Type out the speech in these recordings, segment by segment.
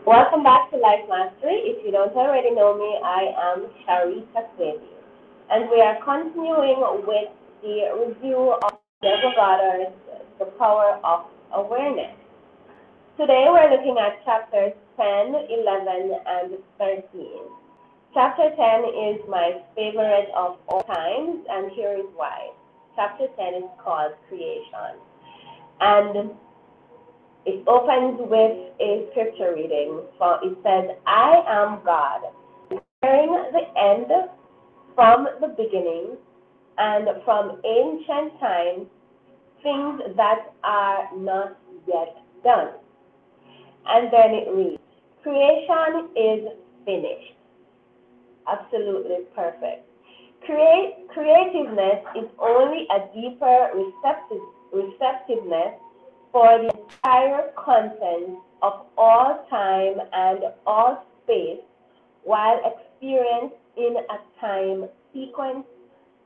Welcome back to Life Mastery. If you don't already know me, I am Sharita Kwedi, and we are continuing with the review of Neville Goddard's The Power of Awareness. Today we're looking at chapters 10, 11, and 13. Chapter 10 is my favorite of all times, and here is why. Chapter 10 is called Creation, and it opens with a scripture reading. So it says, I am God, declaring the end from the beginning, and from ancient times, things that are not yet done. And then it reads, creation is finished. Absolutely perfect. Creativeness is only a deeper receptiveness for the entire content of all time and all space, while experience in a time sequence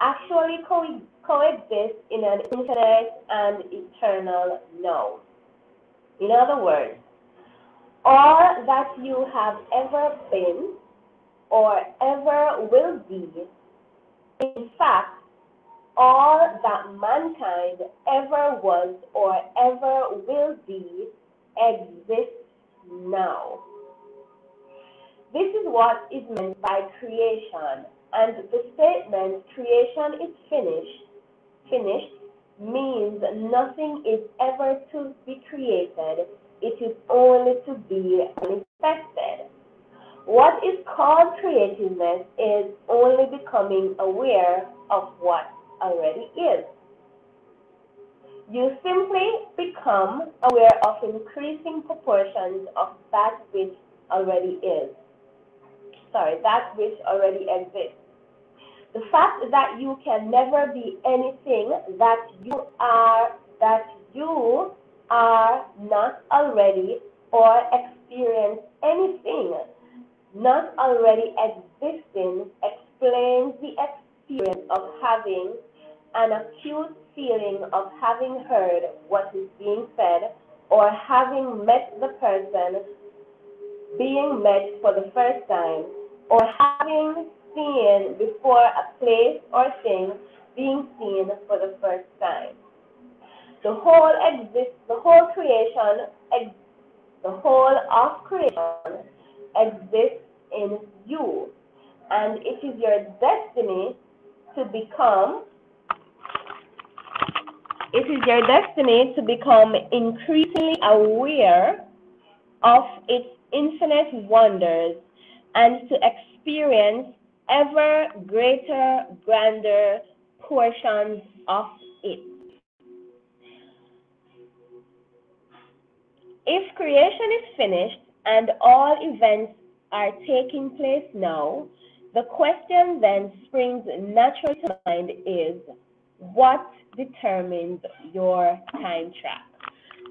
actually coexists in an infinite and eternal now. In other words, all that you have ever been or ever will be, in fact, all that mankind ever was or ever will be exists now. This is what is meant by creation, and the statement creation is finished means nothing is ever to be created, it is only to be manifested. What is called creativeness is only becoming aware of what already is. You simply become aware of increasing proportions of that which already is. That which already exists. The fact that you can never be anything that you are not already, or experience anything not already existing, explains the experience of having an acute feeling of having heard what is being said, or having met the person being met for the first time, or having seen before a place or thing being seen for the first time. The whole of creation exists in you, and it is your destiny to become increasingly aware of its infinite wonders and to experience ever greater, grander portions of it. If creation is finished and all events are taking place now, the question then springs naturally to mind is, what determines your time track?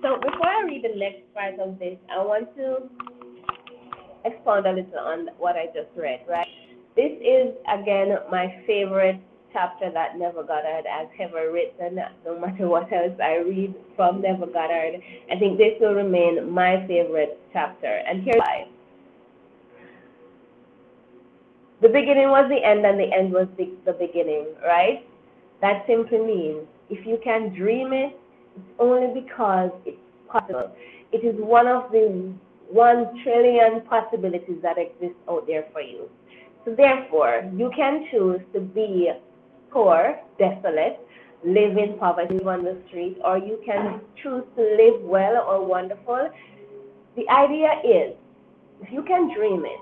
So before I read the next part of this, I want to expound a little on what I just read, right? This is, again, my favorite chapter that Neville Goddard has ever written. No matter what else I read from Neville Goddard, I think this will remain my favorite chapter. And here's why. The beginning was the end, and the end was the beginning, right? That simply means if you can dream it, it's only because it's possible. It is one of the 1 trillion possibilities that exist out there for you. So therefore, you can choose to be poor, desolate, live in poverty, live on the street, or you can choose to live well or wonderful. The idea is, if you can dream it,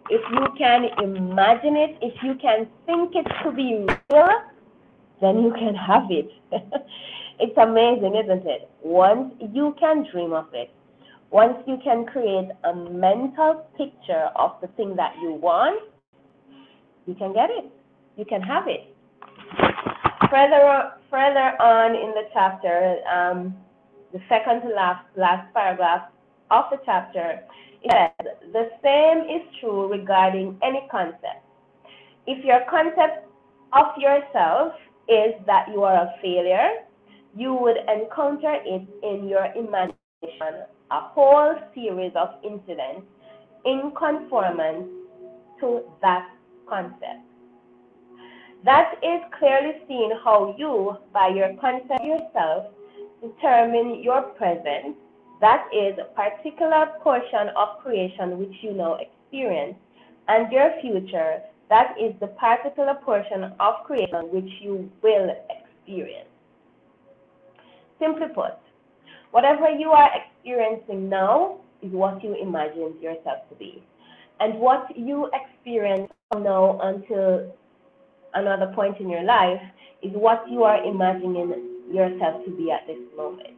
if you can imagine it, if you can think it to be real, then you can have it. It's amazing, isn't it? Once you can dream of it, once you can create a mental picture of the thing that you want, you can get it. You can have it. Further on in the chapter, the second to last paragraph of the chapter, it says, the same is true regarding any concept. If your concept of yourself is that you are a failure, you would encounter it in your imagination, a whole series of incidents in conformance to that concept. That is clearly seen how you, by your concept yourself, determine your present, that is a particular portion of creation which you now experience, and your future, that is the particular portion of creation which you will experience. Simply put, whatever you are experiencing now is what you imagined yourself to be. And what you experience from now until another point in your life is what you are imagining yourself to be at this moment.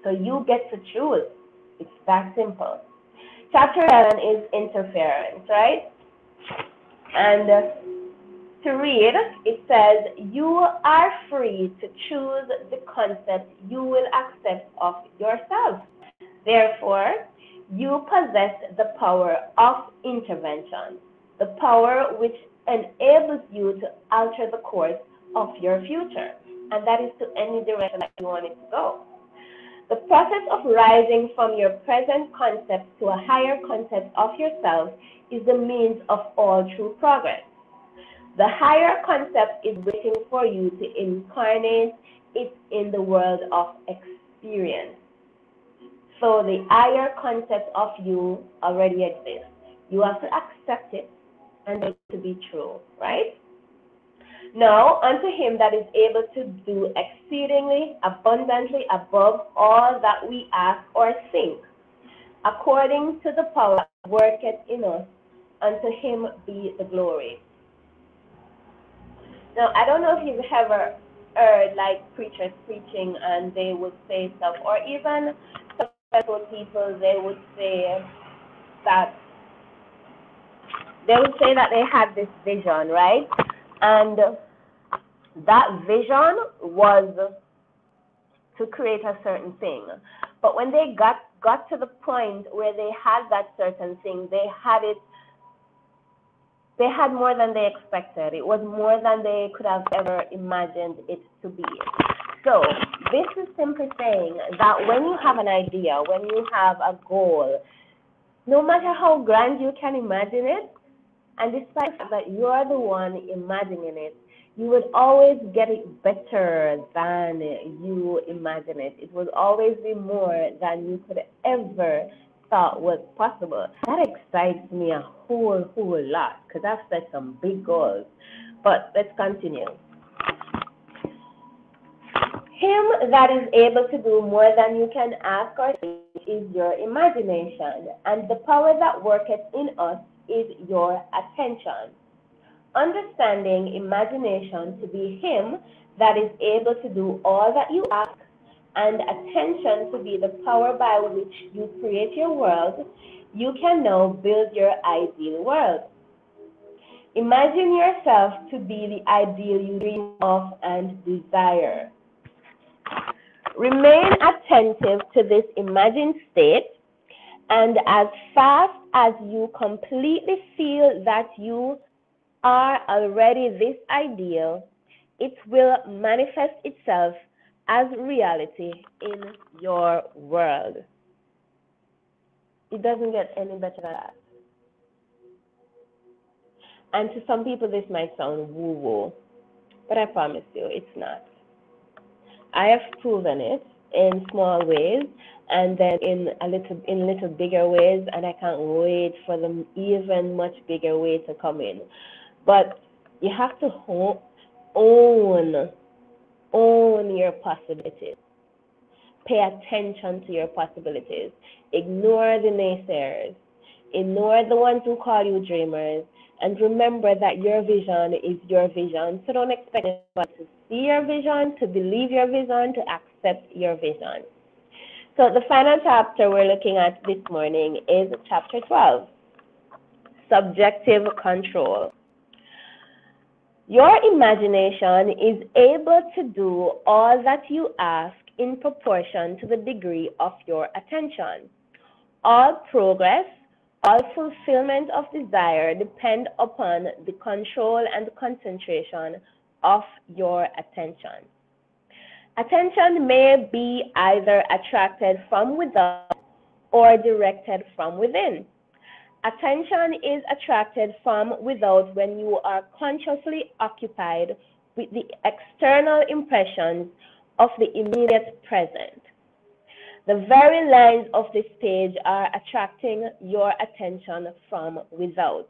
So you get to choose. It's that simple. Chapter 11 is interference, right? And to read, it says, you are free to choose the concept you will accept of yourself. Therefore, you possess the power of intervention, the power which enables you to alter the course of your future, and that is to any direction that you want it to go. The process of rising from your present concept to a higher concept of yourself is the means of all true progress. The higher concept is waiting for you to incarnate it in the world of experience. So the higher concept of you already exists. You have to accept it and it to be true, right? Now, unto him that is able to do exceedingly abundantly above all that we ask or think, according to the power that worketh in us, unto him be the glory. Now, I don't know if you've ever heard like preachers preaching and they would say stuff, or even successful people, they would say that they had this vision, right? And that vision was to create a certain thing. But when they got to the point where they had that certain thing, they had more than they expected. It was more than they could have ever imagined it to be. So this is simply saying that when you have an idea, when you have a goal, no matter how grand you can imagine it, and despite that you are the one imagining it, you would always get it better than you imagine it. It would always be more than you could ever thought was possible. That excites me a whole lot because I've set some big goals. But let's continue. Him that is able to do more than you can ask or think is your imagination, and the power that worketh in us is your attention. Understanding imagination to be him that is able to do all that you ask, and attention to be the power by which you create your world, you can now build your ideal world. Imagine yourself to be the ideal you dream of and desire. Remain attentive to this imagined state, and as fast as you completely feel that you are already this ideal, it will manifest itself as reality in your world. It doesn't get any better than that. And to some people this might sound woo-woo, but I promise you it's not. I have proven it in small ways, and then in little bigger ways, and I can't wait for the even much bigger way to come in. But you have to own your possibilities. Pay attention to your possibilities. Ignore the naysayers. Ignore the ones who call you dreamers. And remember that your vision is your vision. So don't expect anyone to see your vision, to believe your vision, to accept your vision. So the final chapter we're looking at this morning is chapter 12, subjective control. Your imagination is able to do all that you ask in proportion to the degree of your attention. All progress, all fulfillment of desire depend upon the control and concentration of your attention. Attention may be either attracted from without or directed from within. Attention is attracted from without when you are consciously occupied with the external impressions of the immediate present. The very lines of this page are attracting your attention from without.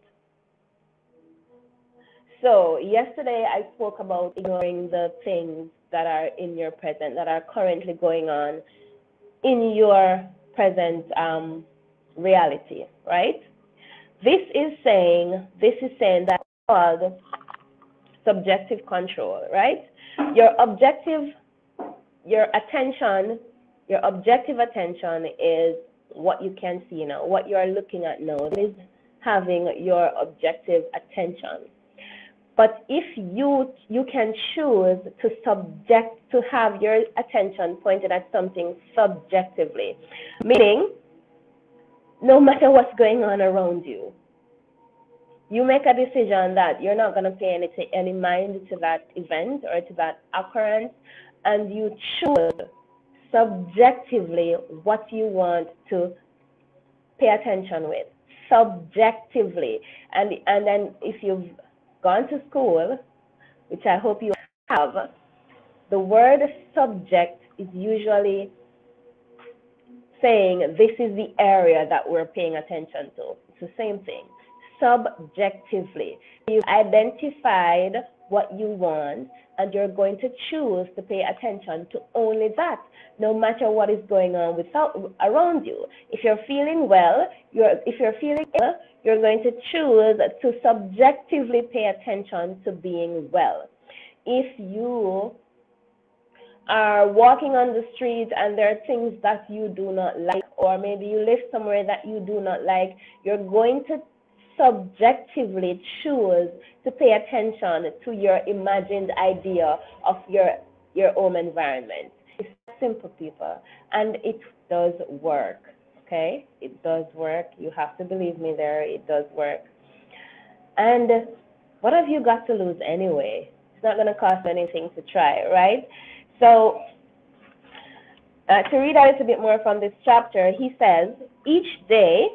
So yesterday I spoke about ignoring the things that are in your present, that are currently going on in your present reality, right? This is saying that called subjective control, right? Your objective attention is what you can see now, what you are looking at now. This is having your objective attention. But if you can choose to have your attention pointed at something subjectively, meaning no matter what's going on around you, you make a decision that you're not going to pay any mind to that event or to that occurrence, and you choose subjectively what you want to pay attention with, subjectively. And then if you've gone to school, which I hope you have, the word subject is usually saying this is the area that we're paying attention to. It's the same thing, subjectively. You've identified what you want, and you're going to choose to pay attention to only that, no matter what is going on around you. If you're feeling well, if you're feeling ill, you're going to choose to subjectively pay attention to being well. If you are walking on the street and there are things that you do not like, or maybe you live somewhere that you do not like, you're going to subjectively choose to pay attention to your imagined idea of your home environment. It's simple, people, and it does work. Okay, it does work. You have to believe me there. It does work. And what have you got to lose anyway? It's not going to cost anything to try, right? So to read a little bit more from this chapter, he says, each day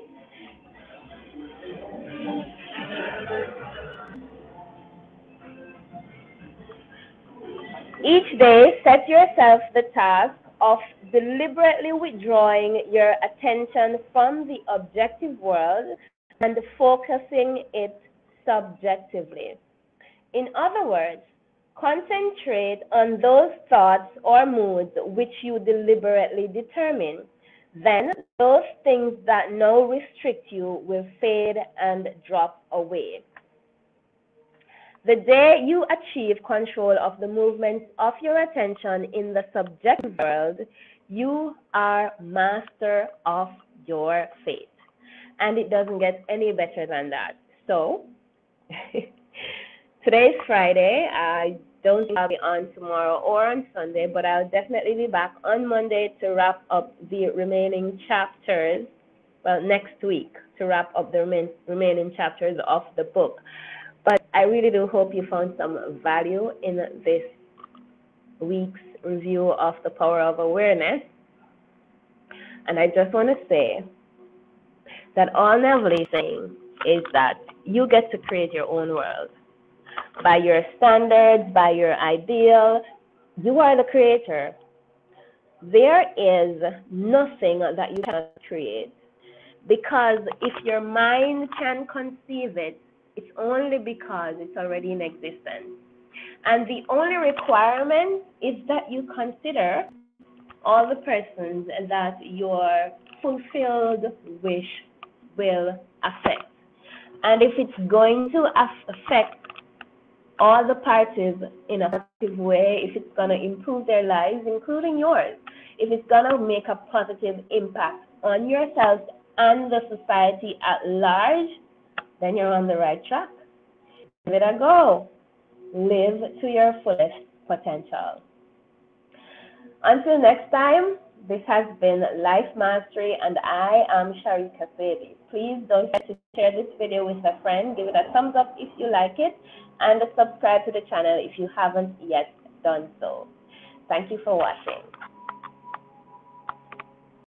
set yourself the task of deliberately withdrawing your attention from the objective world and focusing it subjectively. In other words, concentrate on those thoughts or moods which you deliberately determine. Then those things that now restrict you will fade and drop away. The day you achieve control of the movements of your attention in the subjective world, you are master of your fate. And it doesn't get any better than that. So, today's Friday. I don't think I'll be on tomorrow or on Sunday, but I'll definitely be back on Monday to wrap up the remaining chapters. Well, next week to wrap up the remaining chapters of the book. But I really do hope you found some value in this week's review of The Power of Awareness. And I just want to say that all Neville is saying is that you get to create your own world. By your standards, by your ideal, you are the creator. There is nothing that you cannot create, because if your mind can conceive it, it's only because it's already in existence. And the only requirement is that you consider all the persons that your fulfilled wish will affect. And if it's going to affect all the parties in a positive way, if it's going to improve their lives, including yours, if it's going to make a positive impact on yourself and the society at large, then you're on the right track. Give it a go. Live to your fullest potential. Until next time, this has been Life Mastery, and I am Sharika Baby. Please don't forget to share this video with a friend. Give it a thumbs up if you like it, and subscribe to the channel if you haven't yet done so. Thank you for watching.